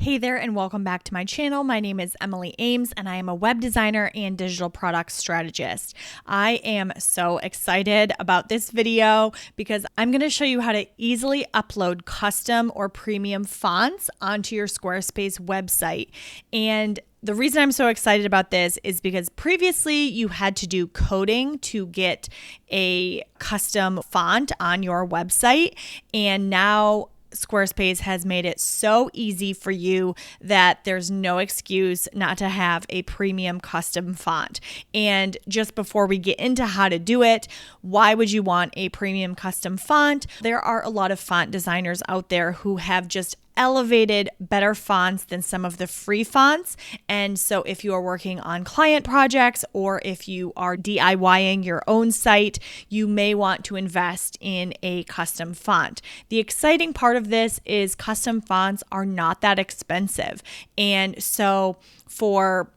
Hey there, and welcome back to my channel. My name is Emily Ames, and I am a web designer and digital product strategist. I am so excited about this video because I'm going to show you how to easily upload custom or premium fonts onto your Squarespace website. And the reason I'm so excited about this is because previously you had to do coding to get a custom font on your website, and now Squarespace has made it so easy for you that there's no excuse not to have a premium custom font. And just before we get into how to do it, why would you want a premium custom font? There are a lot of font designers out there who have just elevated better fonts than some of the free fonts. And so if you are working on client projects or if you are DIYing your own site, you may want to invest in a custom font. The exciting part of this is custom fonts are not that expensive. And so for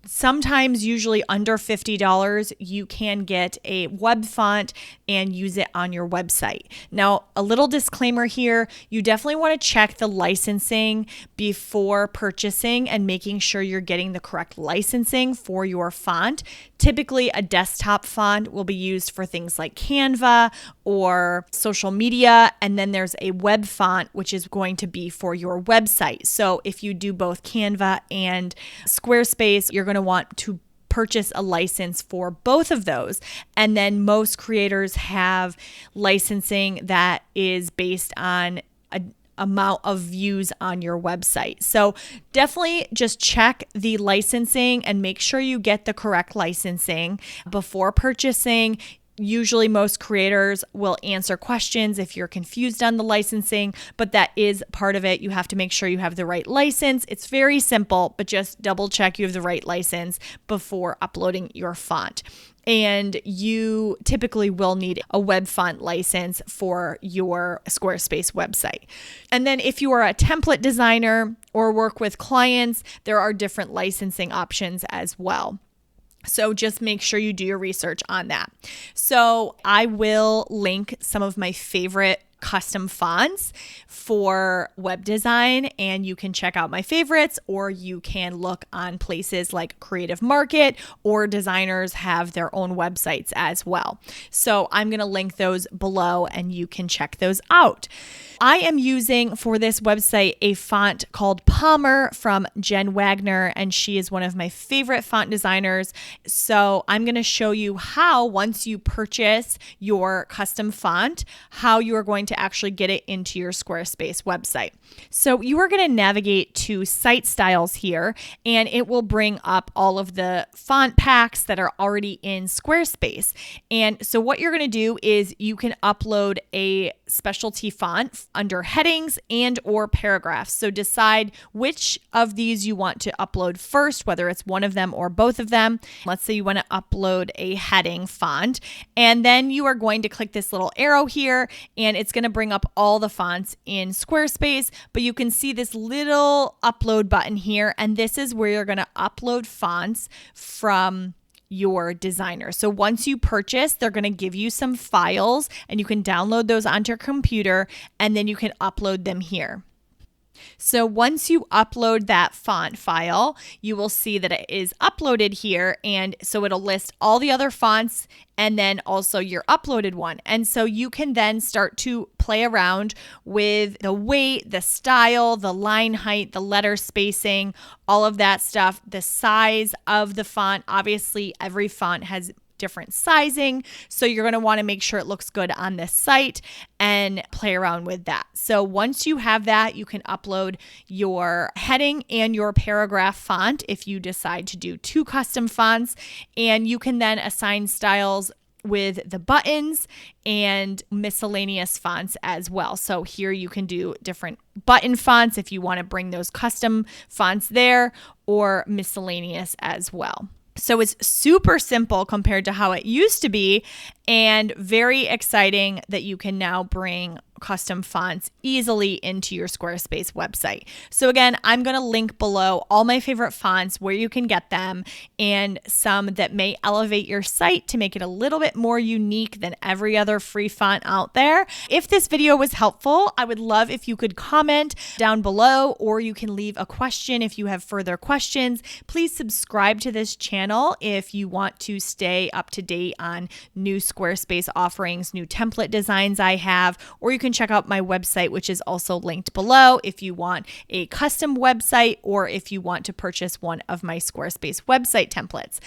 sometimes usually under $50, you can get a web font and use it on your website. Now, a little disclaimer here, you definitely want to check the licensing before purchasing and making sure you're getting the correct licensing for your font. Typically, a desktop font will be used for things like Canva or social media, and then there's a web font, which is going to be for your website. So if you do both Canva and Squarespace, you're going to want to purchase a license for both of those. And then most creators have licensing that is based on an amount of views on your website. So definitely just check the licensing and make sure you get the correct licensing before purchasing. Usually most creators will answer questions if you're confused on the licensing, but that is part of it. You have to make sure you have the right license. It's very simple, but just double check you have the right license before uploading your font. And you typically will need a web font license for your Squarespace website. And then if you are a template designer or work with clients, there are different licensing options as well. So just make sure you do your research on that. So I will link some of my favorite custom fonts for web design, and you can check out my favorites, or you can look on places like Creative Market, or designers have their own websites as well. So I'm going to link those below and you can check those out. I am using for this website a font called Palmer from Jen Wagner, and she is one of my favorite font designers. So I'm going to show you how, once you purchase your custom font, how you are going to actually get it into your Squarespace website. So you are going to navigate to Site Styles here, and it will bring up all of the font packs that are already in Squarespace. And so what you're going to do is you can upload a specialty font under headings and or paragraphs. So decide which of these you want to upload first, whether it's one of them or both of them. Let's say you want to upload a heading font, and then you are going to click this little arrow here, and it's going to bring up all the fonts in Squarespace, but you can see this little upload button here, and this is where you're going to upload fonts from your designer. So once you purchase, they're going to give you some files, and you can download those onto your computer, and then you can upload them here. So once you upload that font file, you will see that it is uploaded here. And so it'll list all the other fonts and then also your uploaded one. And so you can then start to play around with the weight, the style, the line height, the letter spacing, all of that stuff, the size of the font. Obviously, every font has different sizing, so you're going to want to make sure it looks good on this site and play around with that. So once you have that, you can upload your heading and your paragraph font if you decide to do two custom fonts, and you can then assign styles with the buttons and miscellaneous fonts as well. So here you can do different button fonts if you want to bring those custom fonts there, or miscellaneous as well. So it's super simple compared to how it used to be. And very exciting that you can now bring custom fonts easily into your Squarespace website. So again, I'm going to link below all my favorite fonts, where you can get them, and some that may elevate your site to make it a little bit more unique than every other free font out there. If this video was helpful, I would love if you could comment down below, or you can leave a question if you have further questions. Please subscribe to this channel if you want to stay up to date on new Squarespace offerings, new template designs I have, or you can check out my website, which is also linked below if you want a custom website or if you want to purchase one of my Squarespace website templates.